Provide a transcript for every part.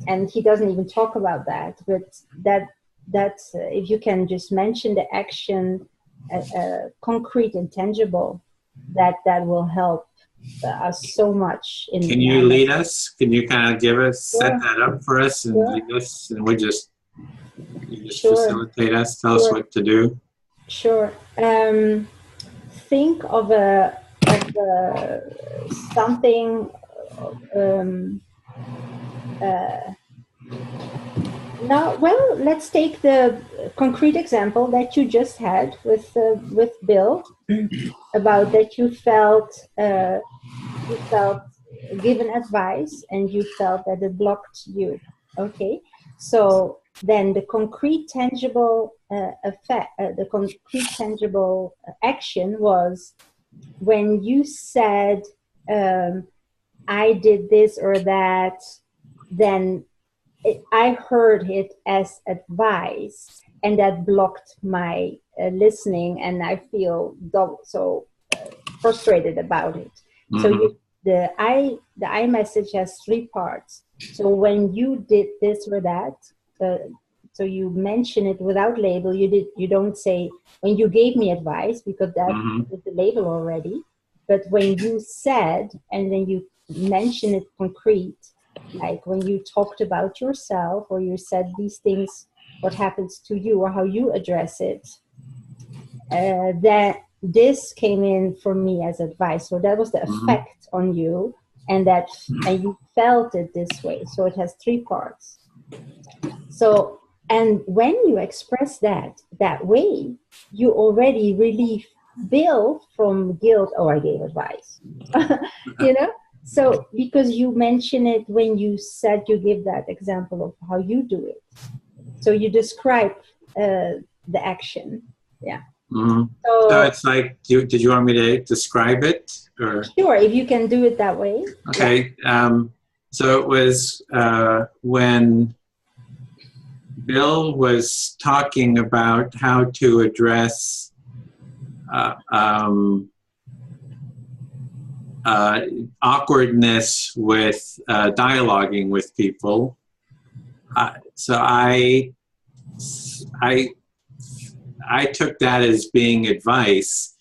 And he doesn't even talk about that, but that's if you can just mention the action, concrete and tangible, that will help us so much. Can you lead us? Can you kind of give us, set that up for us, and lead us, and you just facilitate us, tell us what to do? Sure. Think of something. Now, well, let's take the concrete example that you just had with Bill, about that you felt given advice and you felt that it blocked you. Okay, so then the concrete tangible action was when you said, I did this or that, then I heard it as advice, and that blocked my listening, and I feel so frustrated about it. Mm-hmm. So the I message has 3 parts. So when you did this or that, so you mention it without label. You don't say when you gave me advice, because that is the label already. But when you said, and then you mention it concrete, like when you talked about yourself, or you said these things, what happens to you, or how you address it, that this came in for me as advice. So that was the effect on you, and you felt it this way. So it has 3 parts. So, and when you express that way, you already relieve Bill from guilt. Oh, I gave advice. You know? So, because you mention it when you said, you give that example of how you do it. So you describe the action. Yeah. Mm-hmm. So it's like, did you want me to describe it? Or? Sure, if you can do it that way. Okay. Yeah. So it was when Bill was talking about how to address awkwardness with dialoguing with people. So I took that as being advice,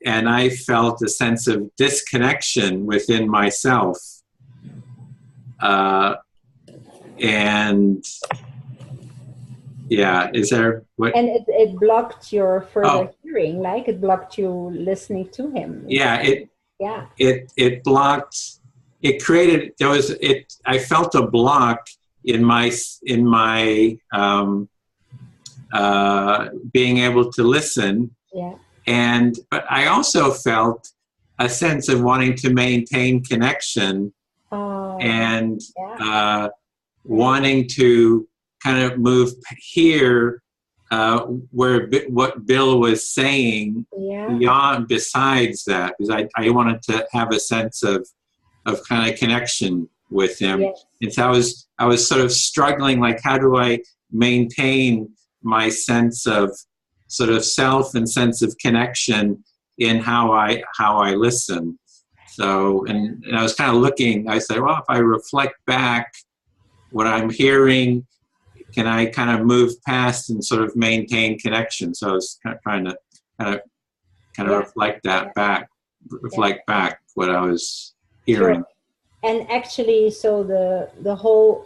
and I felt a sense of disconnection within myself. And yeah, is there what? And it blocked your further hearing, like it blocked you listening to him. Yeah, it blocked. It created. I felt a block in my being able to listen. Yeah. But I also felt a sense of wanting to maintain connection, and wanting to kind of move here, where what Bill was saying, besides that, because I wanted to have a sense of kind of connection with him. Yes. And so I was sort of struggling, like, how do I maintain my sense of sort of self and sense of connection in how I listen. So, and I was kind of looking, I said, well, if I reflect back what I'm hearing, can I kind of move past and sort of maintain connection? So I was kind of trying to kind of reflect back what I was hearing. Sure. And actually, so the whole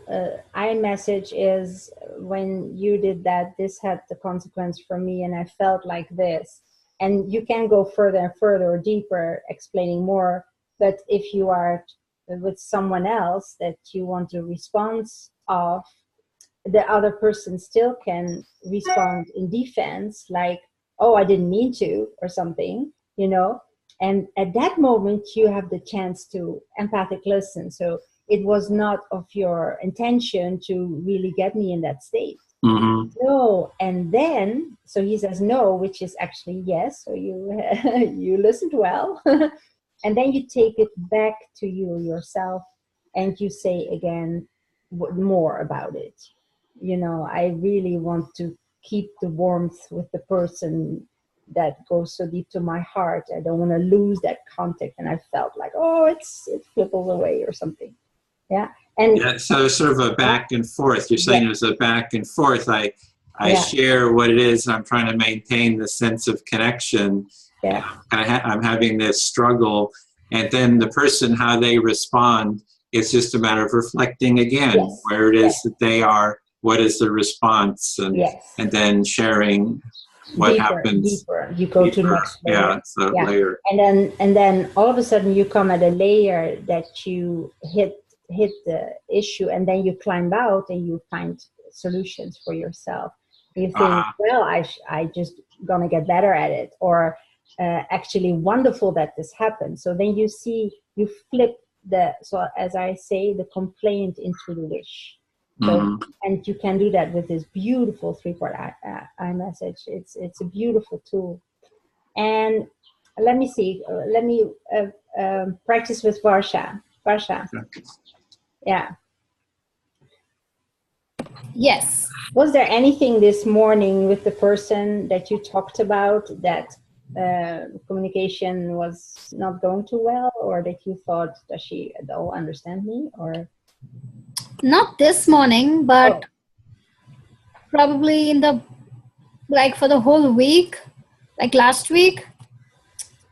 iMessage is, when you did that, this had the consequence for me, and I felt like this. And you can go further and further or deeper, explaining more. But if you are with someone else that you want a response of, the other person still can respond in defense, like, oh, I didn't mean to, or something, you know. And at that moment, you have the chance to empathic listen. So it was not of your intention to really get me in that state. Mm-hmm. No. And then, so he says no, which is actually yes. So you you listened well. And then you take it back to yourself, and you say again more about it. You know, I really want to keep the warmth with the person that goes so deep to my heart. I don't want to lose that contact. And I felt like, oh, it flipples away or something. Yeah. And yeah, so it's sort of a back and forth. You're saying there's a back and forth. I share what it is. I'm trying to maintain the sense of connection. yeah, I'm having this struggle, and then the person, how they respond, it's just a matter of reflecting again where it is that they are, what is the response, and then sharing what happens. Deeper. You go to next layer. Yeah, so layer. And then all of a sudden you come at a layer that you hit the issue, and then you climb out and you find solutions for yourself. You think, well, I just gonna get better at it, or actually wonderful that this happened. So then you flip so as I say, the complaint into the wish. So, and you can do that with this beautiful 3-part iMessage. It's a beautiful tool. And let me see. Let me practice with Varsha. Varsha. Yeah. Yes. Was there anything this morning with the person that you talked about that communication was not going too well, or that you thought, does she at all understand me, or? Not this morning, but probably in the, like for the whole week, like last week,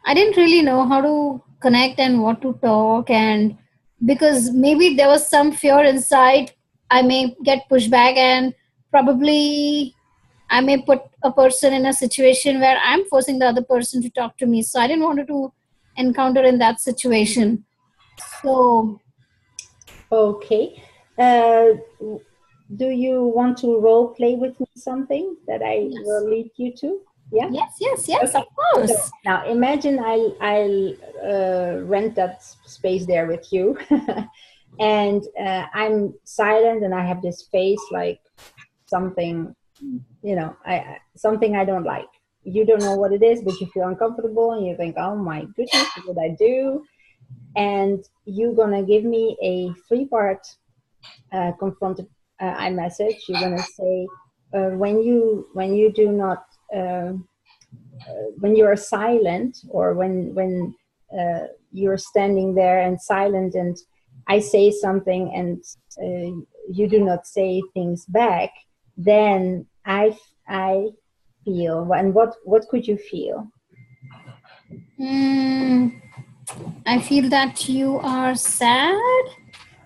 I didn't really know how to connect and what to talk, and because maybe there was some fear inside, I may get pushed back, and probably I may put a person in a situation where I'm forcing the other person to talk to me. So I didn't want to encounter in that situation. So. Okay. Do you want to role play with me something that I will lead you to? Yeah. Yes, okay. Of course. So now imagine I'll rent that space there with you, and I'm silent, and I have this face like something, something I don't like. You don't know what it is, but you feel uncomfortable, and you think, oh my goodness, what did I do? And you're gonna give me a 3-part confronted iMessage. You're gonna say when you do not when you are silent, or when you're standing there and silent, and I say something and you do not say things back, then I feel. And what could you feel? I feel that you are sad.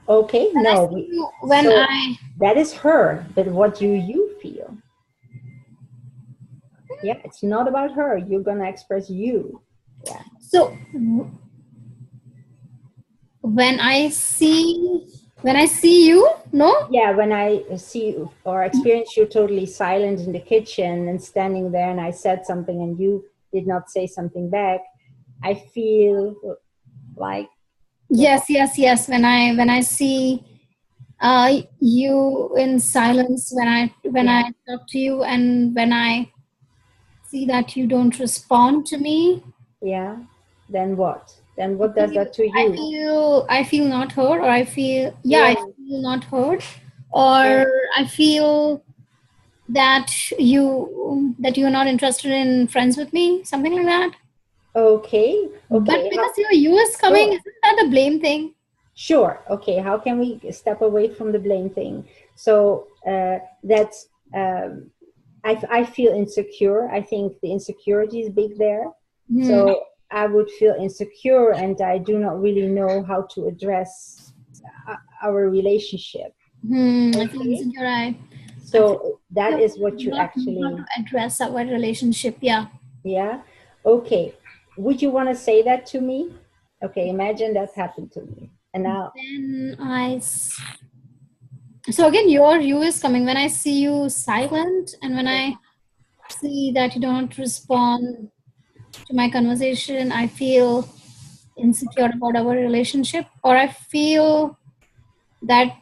Okay, that is her, but what do you feel? Yeah, it's not about her. You're gonna express you. Yeah. So when I see you, no? Yeah, when I see you or experience you totally silent in the kitchen and standing there, and I said something and you did not say something back, I feel like. Yes. When I see you in silence, when I talk to you, and when I see that you don't respond to me. Yeah. Then what? Then what does that to you? I feel not heard, or I feel I feel not heard, or I feel that you're not interested in friends with me, something like that. Okay. But because you is coming, isn't that the blame thing? Sure. Okay. How can we step away from the blame thing? So that's I feel insecure. I think the insecurity is big there. So I would feel insecure, and I do not really know how to address our relationship. I feel insecure. So that is what you actually address our relationship. Yeah. Yeah. Okay. Would you want to say that to me? Okay. Imagine that happened to me, and now. Then So again, you is coming when I see you silent, and when I see that you don't respond to my conversation, I feel insecure about our relationship, or I feel that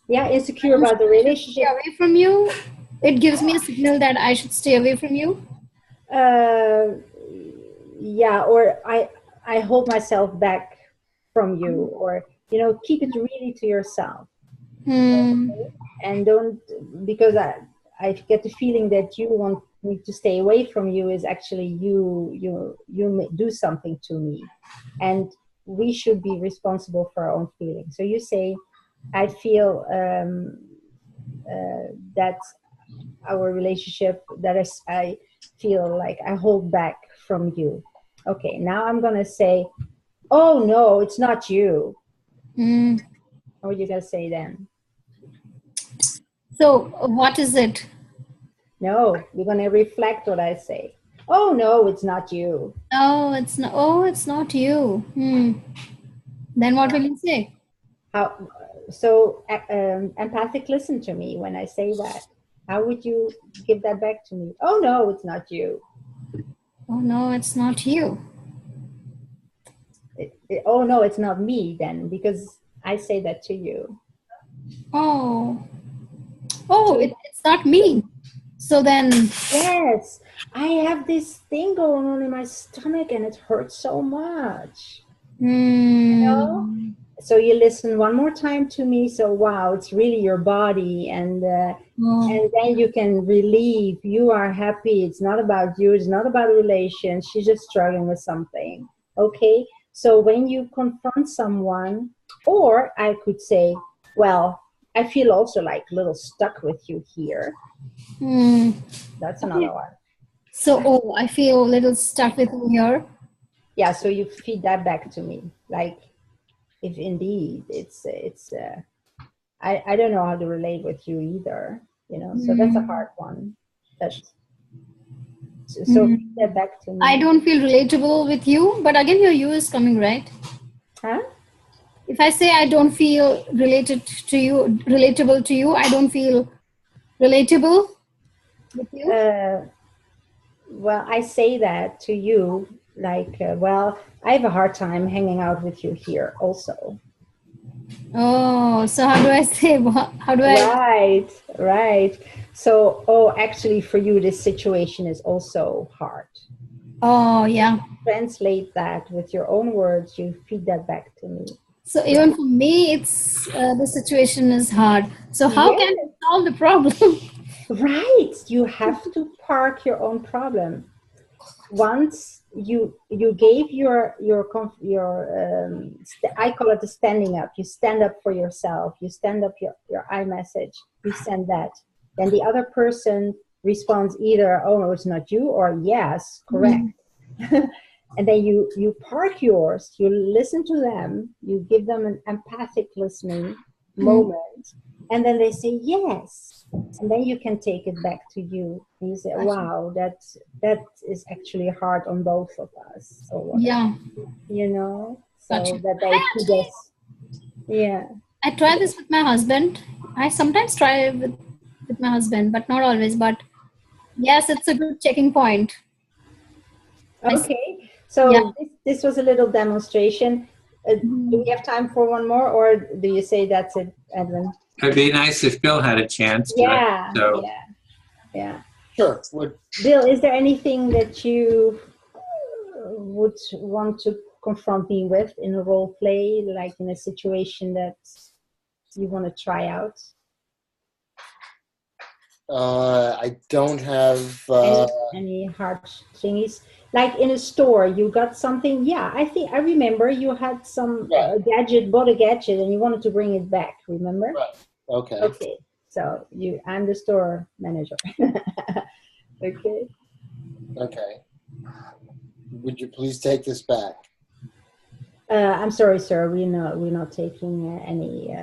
insecure about the relationship. Stay away from you. It gives me a signal that I should stay away from you. Yeah, or I hold myself back from you, or keep it really to yourself. And don't, because I get the feeling that you want me to stay away from you is actually you do something to me, and we should be responsible for our own feelings. So you say, I feel that our relationship, I feel like I hold back from you. Okay, now I'm gonna say, oh no, it's not you. What are you gonna say then? So what is it? No, you're gonna reflect what I say. Oh no, it's not you. Oh, it's not. Oh, it's not you. Then what will you say? How? So empathic, listen to me when I say that. How would you give that back to me? Oh no, it's not you. Oh no, it's not you. Oh no, it's not me then, because I say that to you. Oh, it's not me. So then, yes, I have this thing going on in my stomach and it hurts so much. You know? So you listen one more time to me. So wow, it's really your body, and then you can relieve. You are happy. It's not about you. It's not about a relation. She's just struggling with something. Okay. So when you confront someone, or I could say, well, I feel also like a little stuck with you here. That's another one. So, I feel a little stuck with you here. Yeah. So you feed that back to me, like. If indeed it's I don't know how to relate with you either, you know, so that's a hard one. So feed that back to me. I don't feel relatable with you, but again your you is coming, right? Huh? If I say I don't feel relatable to you, I don't feel relatable with you. Well, I say that to you like, well, I have a hard time hanging out with you here also. Oh, so how do I say, how do I? Right. So, oh, actually for you, this situation is also hard. Oh, yeah. Translate that with your own words. You feed that back to me. So even for me, it's the situation is hard. So how can I solve the problem? Right. You have to park your own problem. Once you gave your I call it the standing up. You stand up for yourself. You stand up your I message. You send that. Then the other person responds either, oh no, it's not you, or yes, correct. And then you park yours. You listen to them. You give them an empathic listening moment, and then they say yes. And then you can take it back to you. And you say, wow, that is actually hard on both of us. Or yeah. You know? So gotcha. that they could just, yeah. I try this with my husband. I sometimes try with my husband, but not always. But yes, it's a good checking point. Okay. So this was a little demonstration. Do we have time for one more, or do you say that's it, Edwin? It'd be nice if Bill had a chance to. Yeah. Sure. Bill, is there anything that you would want to confront me with in a role play, like in a situation that you want to try out? I don't have any hard thingies. Like in a store, you got something. Yeah, I remember you had some gadget, bought a gadget, and you wanted to bring it back. Remember? Right. Okay. Okay. So I'm the store manager. Okay. Okay. Would you please take this back? I'm sorry, sir. We're not taking any.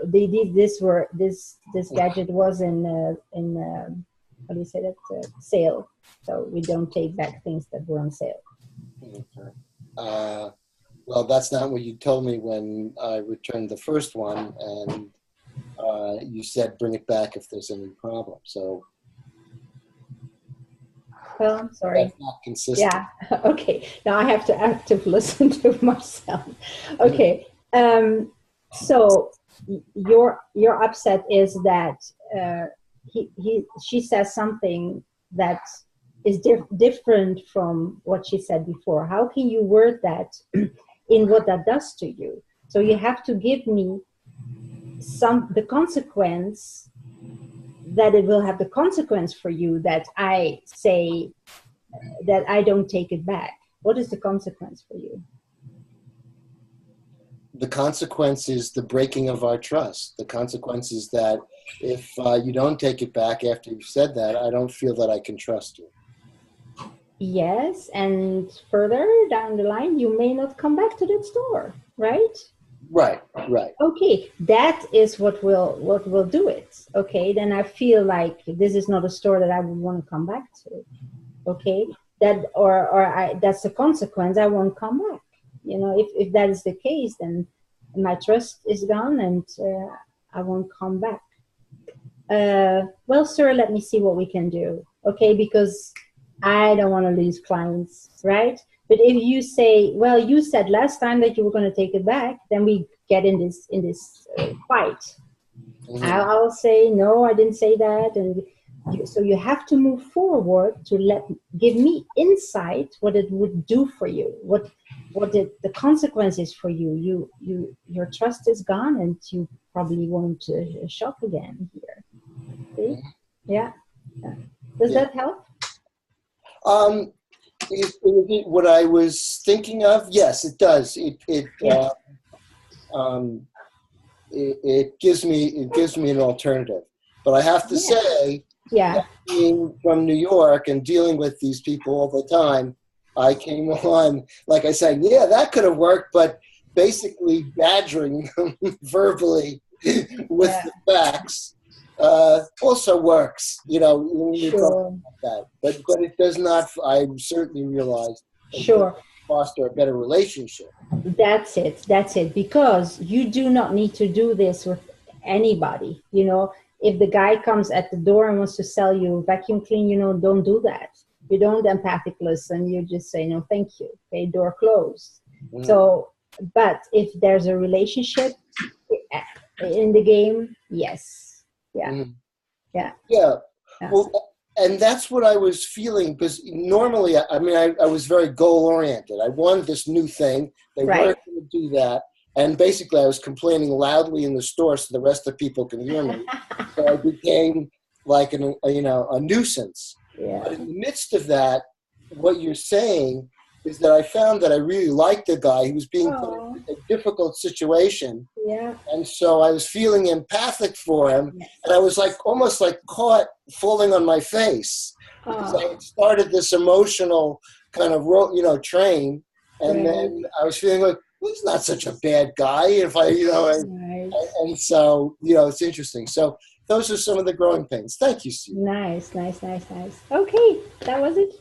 This gadget was in how do you say that, sale, so we don't take back things that were on sale. Okay. Well, that's not what you told me when I returned the first one, and you said bring it back if there's any problem. So well, I'm sorry, that's not consistent. Yeah. Okay, now I have to active listen to myself. Okay. So your upset is that she says something that is different from what she said before. How can you word that in what that does to you? So you have to give me the consequence, that it will have the consequence for you that I say that I don't take it back. what is the consequence for you? The consequence is the breaking of our trust. The consequence is that if you don't take it back after you've said that, I don't feel that I can trust you. Yes, and further down the line, you may not come back to that store, right? Right. Okay, that is what will do it. Okay, then I feel like this is not a store that I would want to come back to. Okay, that's the consequence. I won't come back. You know, if that is the case, then my trust is gone, and I won't come back. Well, sir, let me see what we can do. Okay, because I don't want to lose clients, right? But if you say, well, you said last time that you were going to take it back, then we get in this fight. Mm-hmm. I'll say, no, I didn't say that. And so you have to move forward to give me insight what it would do for you, what the consequences for you. Your trust is gone, and you probably won't shop again here. See? Yeah. Does that help? What I was thinking of, yes, it does. It gives me an alternative. But I have to say, being from New York and dealing with these people all the time, I came on, like I said, yeah, that could have worked, but basically badgering them verbally with the facts also works, you know, when you talk about that. But it does not, I certainly realize, foster a better relationship. That's it, because you do not need to do this with anybody. You know, if the guy comes at the door and wants to sell you vacuum clean, you know, don't do that. You don't empathic listen, you just say, no, thank you. Okay, door closed. Mm. So, but if there's a relationship in the game, yes. Yeah. Mm. Yeah. Well, and that's what I was feeling, because normally, I mean, I was very goal-oriented. I wanted this new thing. They weren't going to do that. And basically, I was complaining loudly in the store so the rest of the people can hear me. So I became like a nuisance. Yeah. But in the midst of that, what you're saying is that I found that I really liked the guy. He was being put in a difficult situation. Yeah. And so I was feeling empathic for him. Yes. And I was like almost like caught falling on my face. Because I had started this emotional kind of train. And then I was feeling like, well, he's not such a bad guy. If I, and so, it's interesting. So those are some of the growing pains. Thank you, Steve. Nice. Okay, that was it.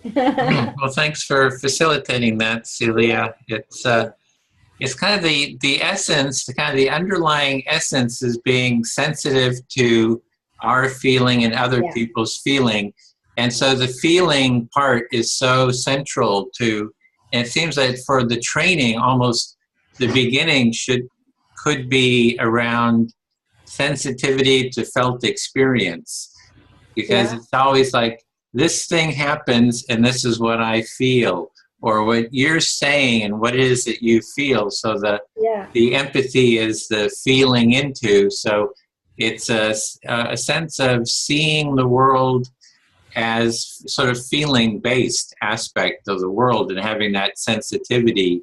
Well, thanks for facilitating that, Celia. It's kind of the essence, the underlying essence is being sensitive to our feeling and other people's feeling. And so the feeling part is so central to, and it seems that for the training, almost the beginning could be around sensitivity to felt experience, because it's always like, this thing happens and this is what I feel, or what you're saying and what it is that you feel. So the empathy is the feeling into. So it's a sense of seeing the world as sort of feeling based aspect of the world, and having that sensitivity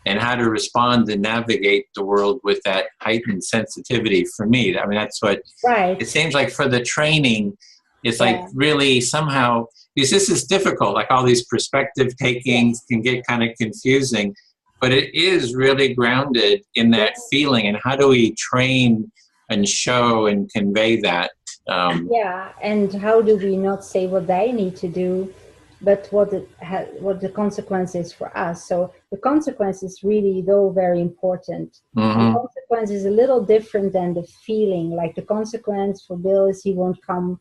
and how to respond and navigate the world with that heightened sensitivity. For me, I mean, that's what it seems like for the training. It's like really somehow, because this is difficult, like all these perspective takings can get kind of confusing, but it is really grounded in that feeling. And how do we train and show and convey that? And how do we not say what they need to do, but what the consequence is for us? So the consequence is really, though, very important. Mm-hmm. The consequence is a little different than the feeling. Like the consequence for Bill is he won't come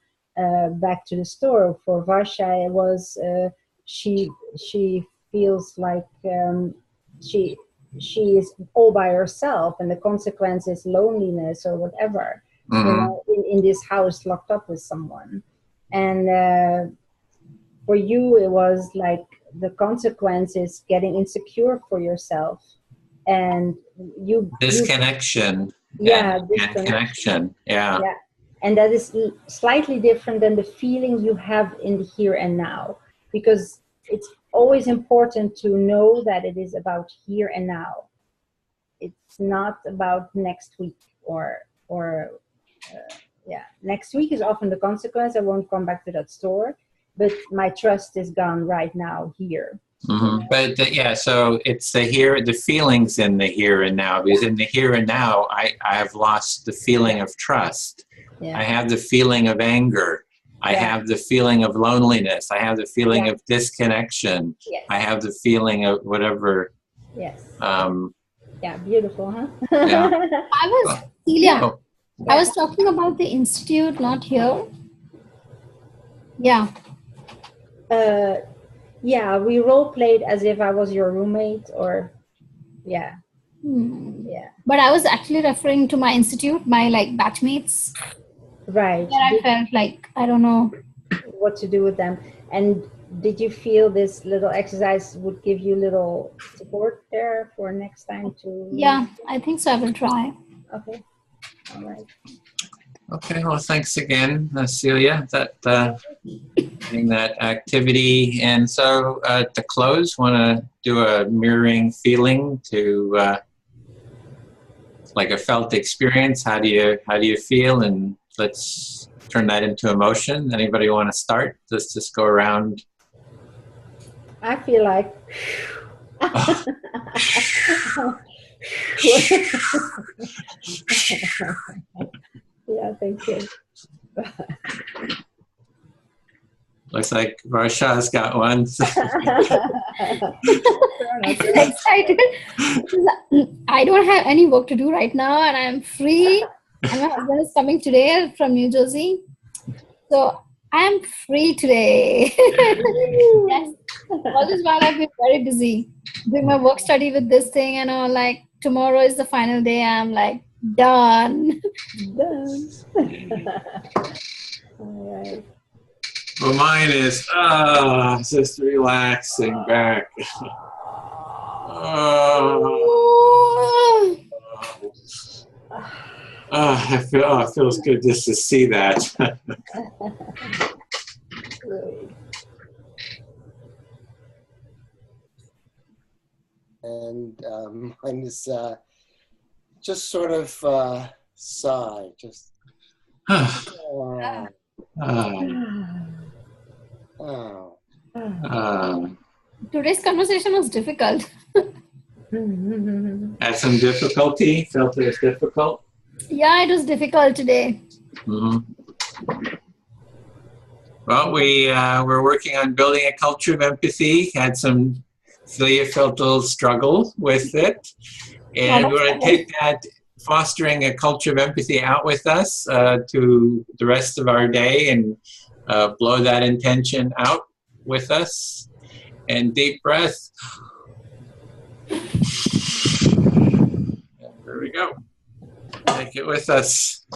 back to the store. For Varsha, it was she feels like she is all by herself, and the consequence is loneliness or whatever. Mm-hmm. In this house locked up with someone. And for you, it was like the consequence is getting insecure for yourself, and disconnection. Connection. Yeah. And that is slightly different than the feeling you have in the here and now, because it's always important to know that it is about here and now. It's not about next week or yeah. Next week is often the consequence. I won't come back to that store, but my trust is gone right now here. Mm-hmm. But yeah, so it's the feelings in the here and now, because in the here and now, I have lost the feeling of trust. Yeah. I have the feeling of anger. I have the feeling of loneliness. I have the feeling of disconnection. Yes. I have the feeling of whatever. Yes. Yeah, beautiful, huh? Yeah. Celia, I was talking about the institute, not here. Yeah. Yeah, we role played as if I was your roommate, or yeah. Yeah. But I was actually referring to my institute, my batchmates. Right. Where I felt like I don't know what to do with them. And did you feel this little exercise would give you little support there for next time to? Yeah, I think so. I will try. Okay. All right. Okay. Well, thanks again, Celia. Doing that activity, and so to close, want to do a mirroring feeling to like a felt experience. How do you feel? And let's turn that into emotion. Anybody want to start? Let's just go around. I feel like. Yeah, thank you. Looks like Varsha's got one. I'm excited. I don't have any work to do right now, and I'm free. And my husband is coming today from New Jersey, so I'm free today. Yes, all this while I've been very busy doing my work study with this thing, and all. Like tomorrow is the final day. I'm like done. Done. All right. Well, mine is just relaxing back. It feels good just to see that. And mine is just sort of sigh, just. Today's conversation was difficult. Had some difficulty? Felt it was difficult? Yeah, it was difficult today. Mm-hmm. Well, we're working on building a culture of empathy. Celia felt a little struggle with it. And we're going to take that, fostering a culture of empathy, out with us to the rest of our day, and blow that intention out with us. And deep breath. There we go. Take it with us.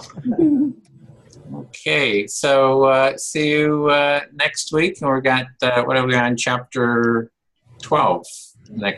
Okay, so see you next week. And we're got, what are we on, chapter 12 next